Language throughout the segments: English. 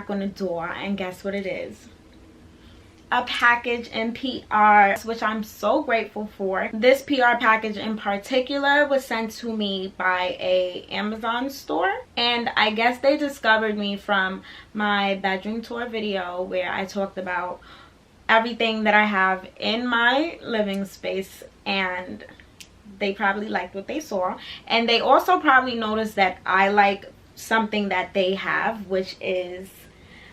knock on the door, and guess what it is? A package in PR, which I'm so grateful for. This PR package in particular was sent to me by a Amazon store, and I guess they discovered me from my bedroom tour video where I talked about everything that I have in my living space, and they probably liked what they saw. And they also probably noticed that I like something that they have, which is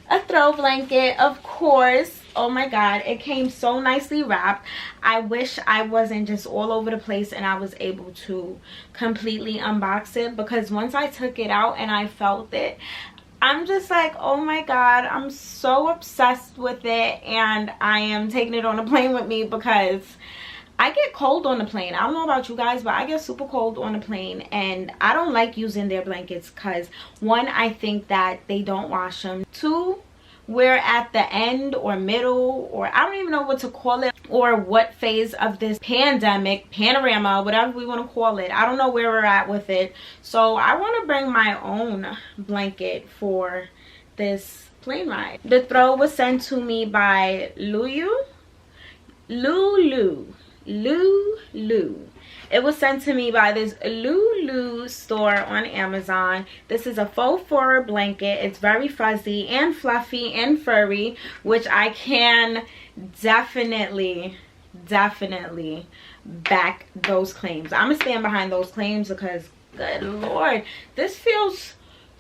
a throw blanket, of course. Oh my god, it came so nicely wrapped. I wish I wasn't just all over the place and I was able to completely unbox it, because once I took it out and I felt it, I'm just like, oh my god, I'm so obsessed with it, and I am taking it on a plane with me because I get cold on the plane. I don't know about you guys, but I get super cold on the plane, and I don't like using their blankets because, one, I think that they don't wash them. Two, we're at the end or middle, or I don't even know what to call it, or what phase of this pandemic, panorama, whatever we want to call it. I don't know where we're at with it. So I want to bring my own blanket for this plane ride. The throw was sent to me by Lulu. It was sent to me by this Lulu store on Amazon. This is a faux fur blanket. It's very fuzzy and fluffy and furry, which I can definitely back those claims. I'm gonna stand behind those claims because, good lord, this feels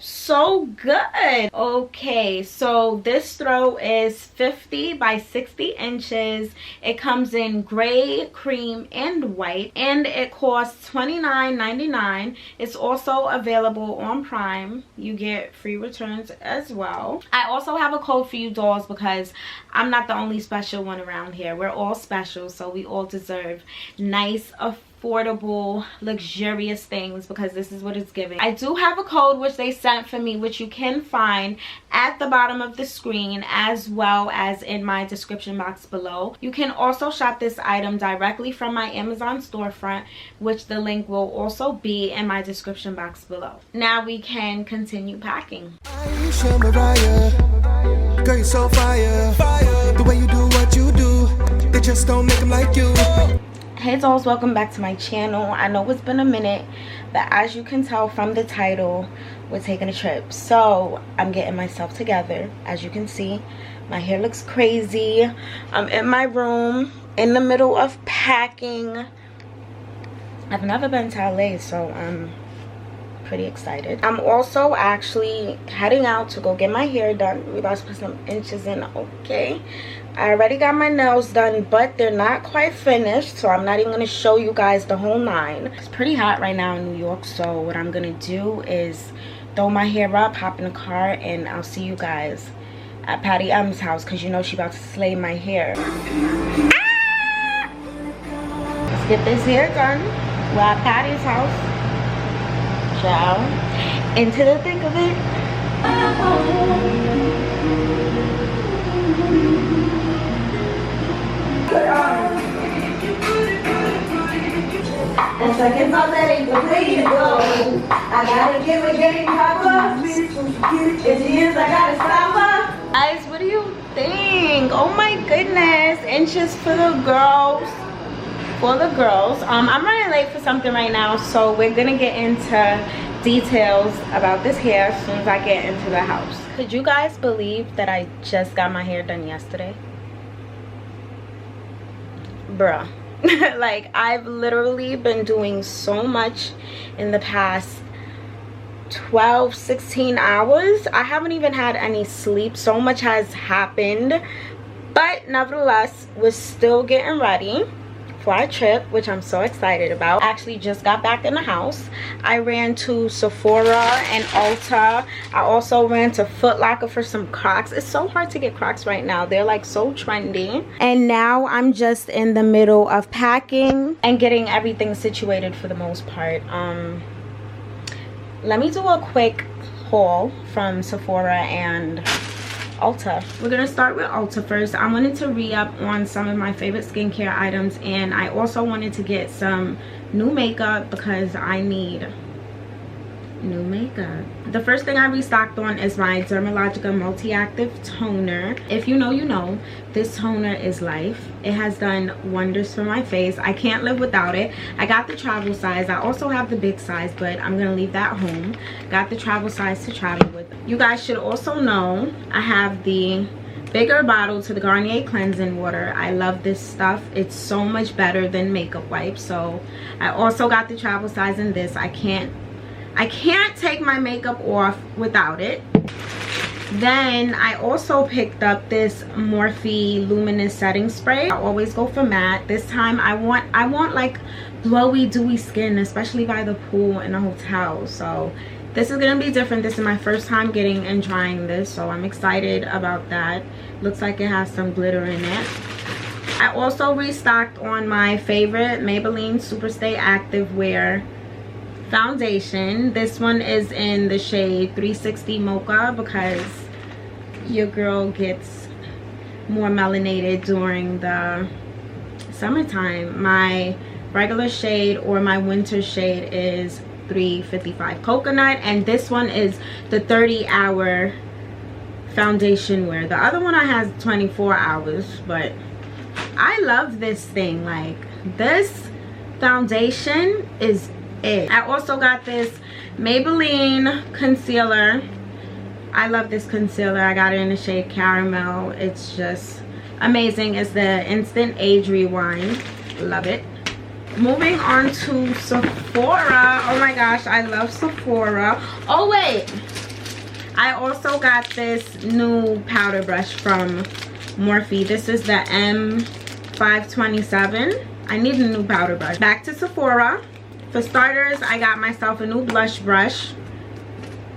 so good. Okay, so this throw is 50 by 60 inches. It comes in gray, cream, and white, and it costs $29.99. It's also available on Prime. You get free returns as well. I also have a code for you dolls because I'm not the only special one around here. We're all special, so we all deserve nice, affordable, luxurious things, because this is what it's giving. I do have a code which they sent for me, which you can find at the bottom of the screen as well as in my description box below. You can also shop this item directly from my Amazon storefront, which the link will also be in my description box below. Now we can continue packing. Ayesha Mariah, girl, you're so fire. The way you do what you do, they just don't make them like you. Hey dolls, welcome back to my channel. I know it's been a minute, but as you can tell from the title, we're taking a trip. So I'm getting myself together. As you can see, my hair looks crazy. I'm in my room in the middle of packing. I've never been to LA, so I'm pretty excited. I'm also actually heading out to go get my hair done. We're about to put some inches in, okay? I already got my nails done, but they're not quite finished, so I'm not even going to show you guys the whole nine. It's pretty hot right now in New York, so what I'm going to do is throw my hair up, hop in the car, and I'll see you guys at Patty M's house, because you know she's about to slay my hair. Ah! Let's get this hair done. We're at Patty's house. Ciao. Into the thick of it. The seconds on that ain't the way to go. I gotta give a game proper. If she is, I gotta stop her. Guys, what do you think? Oh my goodness. Inches for the girls. I'm running late for something right now, so we're gonna get into details about this hair as soon as I get into the house. Could you guys believe that I just got my hair done yesterday? Bruh. Like, I've literally been doing so much in the past 12-16 hours. I haven't even had any sleep. So much has happened, but nevertheless, we're still getting ready for our trip, which I'm so excited about. I actually just got back in the house. I ran to Sephora and Ulta. I also ran to Foot Locker for some Crocs. It's so hard to get Crocs right now. They're like so trendy. And now I'm just in the middle of packing and getting everything situated for the most part. Let me do a quick haul from Sephora and Ulta. We're gonna start with Ulta first. I wanted to re-up on some of my favorite skincare items, and I also wanted to get some new makeup because I need new makeup. The first thing I restocked on is my Dermalogica Multi-Active Toner. If you know, you know. This toner is life. It has done wonders for my face. I can't live without it. I got the travel size. I also have the big size, but I'm gonna leave that home. Got the travel size to travel with. You guys should also know I have the bigger bottle to the Garnier cleansing water. I love this stuff. It's so much better than makeup wipes. So I also got the travel size in this. I can't take my makeup off without it. Then I also picked up this Morphe Luminous Setting Spray. I always go for matte. This time I want like glowy, dewy skin, especially by the pool in a hotel. So this is gonna be different. This is my first time getting and trying this, so I'm excited about that. Looks like it has some glitter in it. I also restocked on my favorite Maybelline Superstay Active Wear foundation. This one is in the shade 360 Mocha because your girl gets more melanated during the summertime. My regular shade or my winter shade is 355 Coconut, and this one is the 30-hour foundation wear. The other one I has 24 hours, but I love this thing. Like, this foundation is it. I also got this Maybelline concealer. I love this concealer. I got it in the shade Caramel. It's just amazing. It's the Instant Age Rewind. Love it. Moving on to Sephora. Oh my gosh, I love Sephora. Oh wait, I also got this new powder brush from Morphe. This is the M527. I need a new powder brush. Back to Sephora. For starters, I got myself a new blush brush.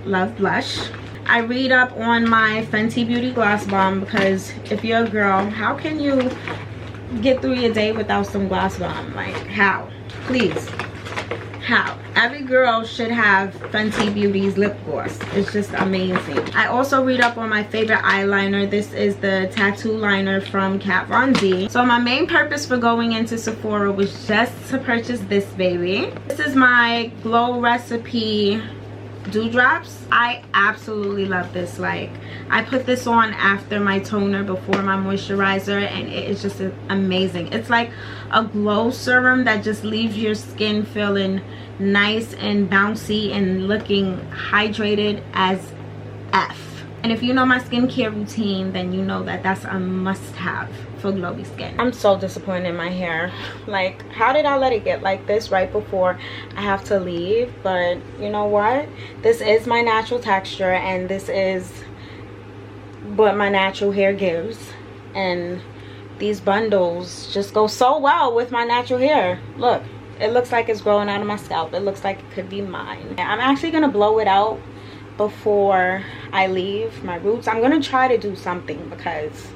Love blush. I read up on my Fenty Beauty Gloss Bomb because if you're a girl, how can you get through your day without some gloss bomb? Like, how? Please, how? Every girl should have Fenty Beauty's lip gloss. It's just amazing. I also read up on my favorite eyeliner. This is the tattoo liner from Kat Von D. So my main purpose for going into Sephora was just to purchase this baby. This is my Glow Recipe Dewdrops. I absolutely love this. Like, I put this on after my toner, before my moisturizer, and it is just amazing. It's like a glow serum that just leaves your skin feeling nice and bouncy and looking hydrated as F. And if you know my skincare routine, then you know that that's a must-have for glowy skin. I'm so disappointed in my hair. Like, how did I let it get like this right before I have to leave? But you know what? This is my natural texture, and this is what my natural hair gives. And these bundles just go so well with my natural hair. Look, it looks like it's growing out of my scalp. It looks like it could be mine. I'm actually gonna blow it out before I leave my roots. I'm gonna try to do something because,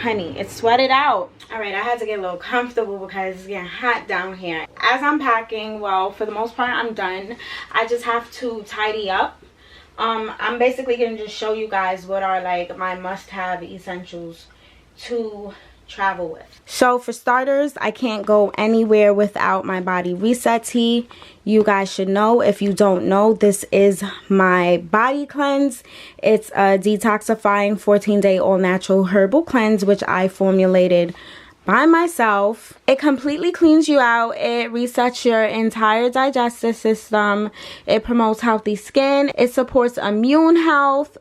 honey, it's sweated out. All right, I had to get a little comfortable because it's getting hot down here. As I'm packing, well, for the most part, I'm done. I just have to tidy up. I'm basically gonna just show you guys what are like my must-have essentials to travel with. So for starters, I can't go anywhere without my body reset tea. You guys should know. If you don't know, this is my body cleanse. It's a detoxifying 14-day all-natural herbal cleanse, which I formulated by myself. It completely cleans you out. It resets your entire digestive system. It promotes healthy skin. It supports immune health.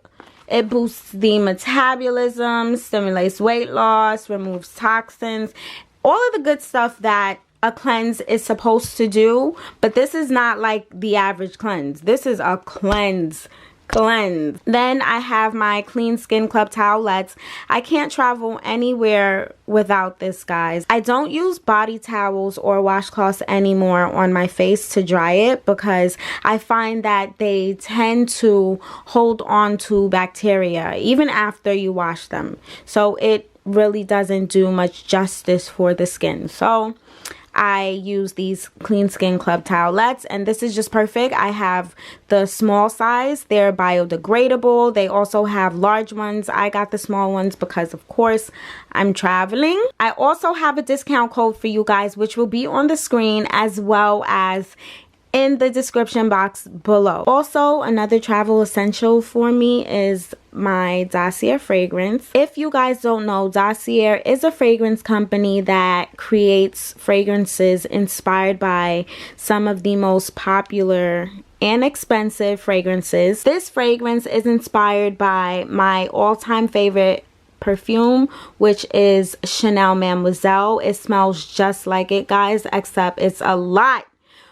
It boosts the metabolism, stimulates weight loss, removes toxins, all of the good stuff that a cleanse is supposed to do. But this is not like the average cleanse. This is a cleanse. Then I have my Clean Skin Club towelettes. I can't travel anywhere without this, guys. I don't use body towels or washcloths anymore on my face to dry it because I find that they tend to hold on to bacteria even after you wash them. So it really doesn't do much justice for the skin. So I use these Clean Skin Club towelettes, and this is just perfect. I have the small size. They're biodegradable. They also have large ones. I got the small ones because, of course, I'm traveling. I also have a discount code for you guys, which will be on the screen, as well as in the description box below. Also, another travel essential for me is my Dossier fragrance. If you guys don't know, Dossier is a fragrance company that creates fragrances inspired by some of the most popular and expensive fragrances. This fragrance is inspired by my all-time favorite perfume, which is Chanel Mademoiselle. It smells just like it, guys, except it's a lot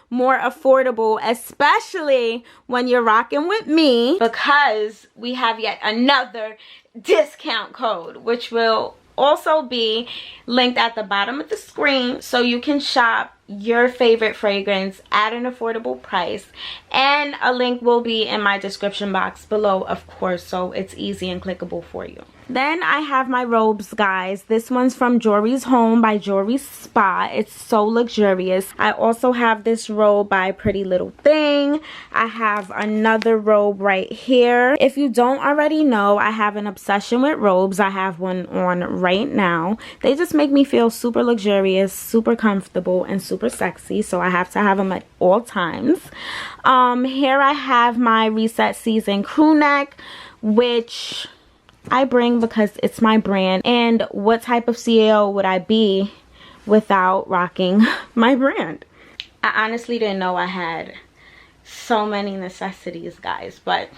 more affordable, especially when you're rocking with me, because we have yet another discount code, which will also be linked at the bottom of the screen, so you can shop your favorite fragrance at an affordable price, and a link will be in my description box below, of course, so it's easy and clickable for you. Then I have my robes, guys. This one's from Jewelry's Home by Jewelry Spa. It's so luxurious. I also have this robe by Pretty Little Thing. I have another robe right here. If you don't already know, I have an obsession with robes. I have one on right now. They just make me feel super luxurious, super comfortable, and super sexy, so I have to have them at all times. Here I have my Reset Season crew neck, which I bring because it's my brand, and what type of CEO would I be without rocking my brand? I honestly didn't know I had so many necessities, guys, but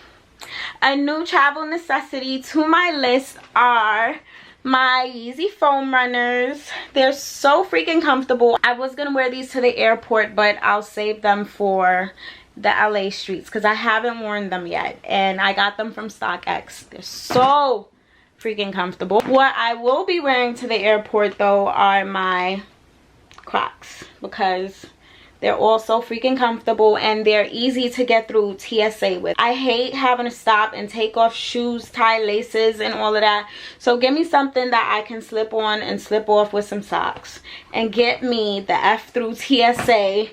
a new travel necessity to my list are my Yeezy foam runners. They're so freaking comfortable. I was gonna wear these to the airport, but I'll save them for the LA streets because I haven't worn them yet, and I got them from StockX. They're so freaking comfortable. What I will be wearing to the airport though are my Crocs, because they're all so freaking comfortable and they're easy to get through TSA with. I hate having to stop and take off shoes, tie laces, and all of that. So give me something that I can slip on and slip off with some socks, and get me the F through TSA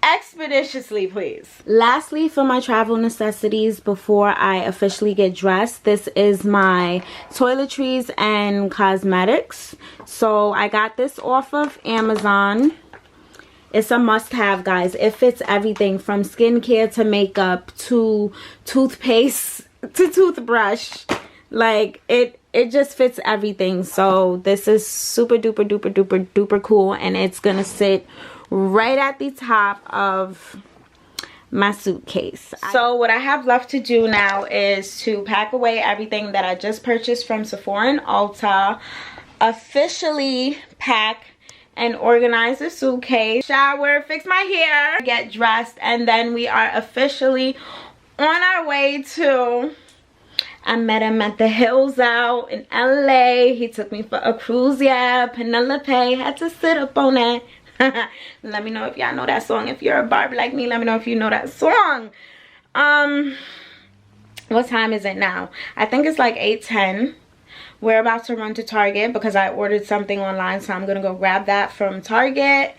expeditiously, please. Lastly, for my travel necessities before I officially get dressed, this is my toiletries and cosmetics. So I got this off of Amazon. It's a must-have, guys. It fits everything from skincare to makeup to toothpaste to toothbrush. Like, it just fits everything. So this is super duper duper duper duper cool, and it's gonna sit right at the top of my suitcase. So what I have left to do now is to pack away everything that I just purchased from Sephora and Ulta, officially pack and organize the suitcase, shower, fix my hair, get dressed, and then we are officially on our way to... I met him at the Hills out in LA. He took me for a cruise, yeah. Penelope had to sit up on it. Let me know if y'all know that song. If you're a Barbie like me, let me know if you know that song. What time is it now? I think it's like 8:10. We're about to run to Target because I ordered something online, so I'm gonna go grab that from Target,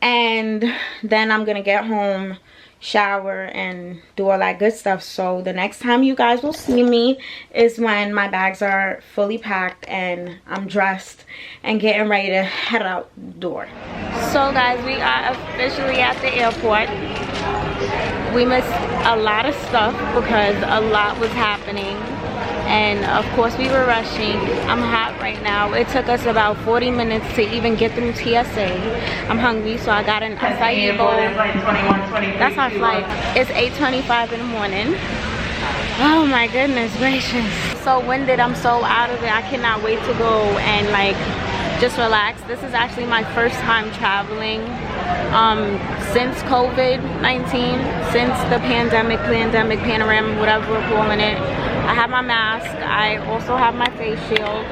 and then I'm gonna get home, shower, and do all that good stuff. So the next time you guys will see me is when my bags are fully packed and I'm dressed and getting ready to head out the door. So guys, we are officially at the airport. We missed a lot of stuff because a lot was happening, and of course we were rushing. I'm hot right now. It took us about 40 minutes to even get through TSA. I'm hungry, so I got an acai bowl. That's our flight. It's 8:25 in the morning. Oh my goodness gracious. So winded, I'm so out of it. I cannot wait to go and like just relax. This is actually my first time traveling since COVID-19, since the pandemic, panorama, whatever we're calling it. I have my mask. I also have my face shield,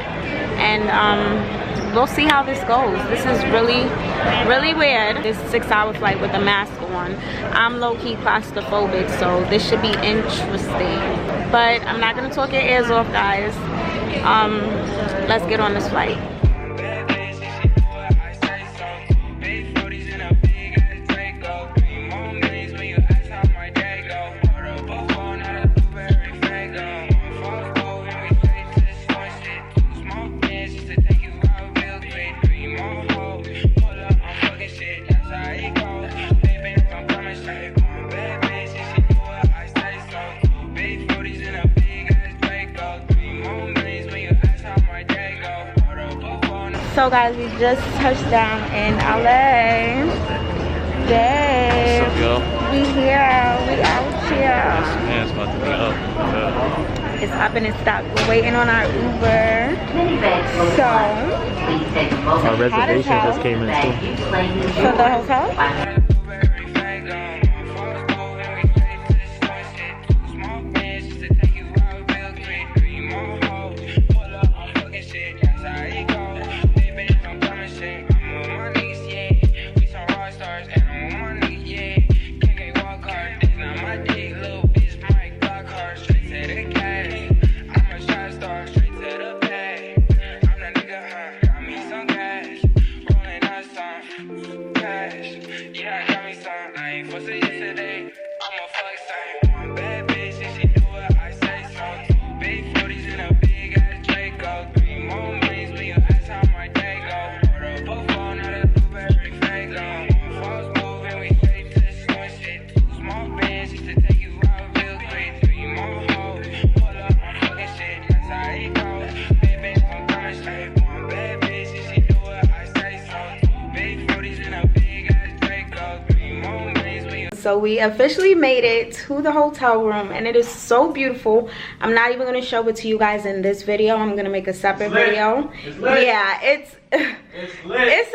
and we'll see how this goes. This is really weird. This 6-hour flight with a mask on. I'm low-key claustrophobic, so this should be interesting. But I'm not gonna talk your ears off, guys. Let's get on this flight. So guys, we just touched down in LA. Yay. What's up, y'all? We here. We out here. Man, it's about to be up. It's up and it's stuck. We're waiting on our Uber. So Our reservation just came in too. for the hotel. So we officially made it to the hotel room and it is so beautiful. I'm not even going to show it to you guys in this video. I'm going to make a separate video. Yeah, it's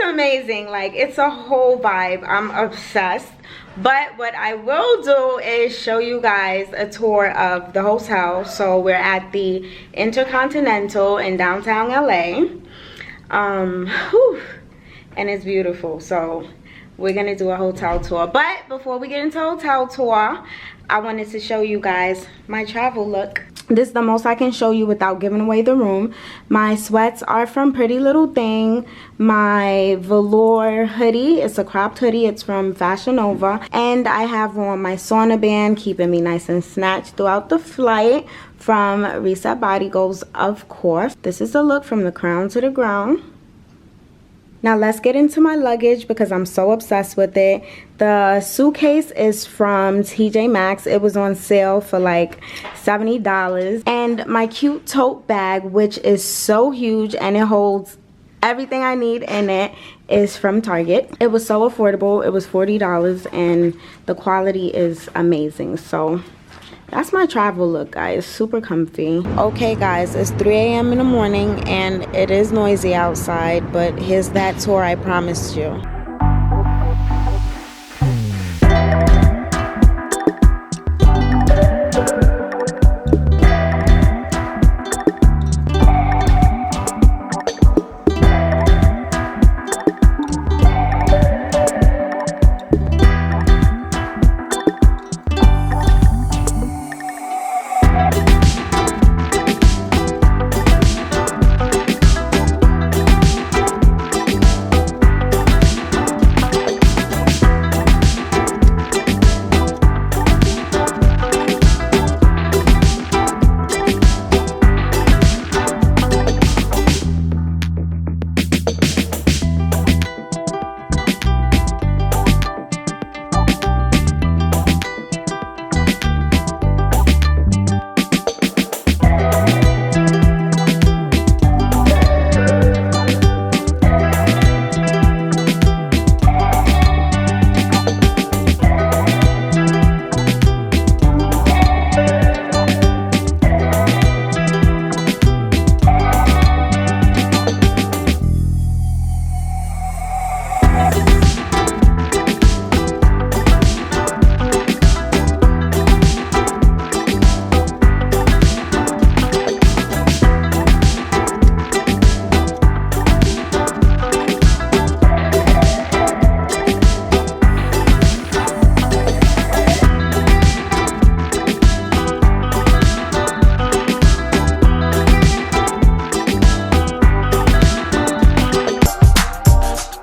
amazing. Like, it's a whole vibe. I'm obsessed. But what I will do is show you guys a tour of the hotel. So we're at the Intercontinental in downtown LA. And it's beautiful. So we're gonna do a hotel tour, but before we get into a hotel tour, I wanted to show you guys my travel look. This is the most I can show you without giving away the room. My sweats are from Pretty Little Thing. My velour hoodie, it's a cropped hoodie, it's from Fashion Nova, and I have on my sauna band, keeping me nice and snatched throughout the flight, from Reset Body Goals, of course. This is the look from the crown to the ground. Now let's get into my luggage because I'm so obsessed with it. The suitcase is from TJ Maxx. It was on sale for like $70. And my cute tote bag, which is so huge and it holds everything I need in it, is from Target. It was so affordable. It was $40 and the quality is amazing. So that's my travel look, guys. Super comfy. Okay guys, it's 3 a.m. in the morning and it is noisy outside, but here's that tour I promised you.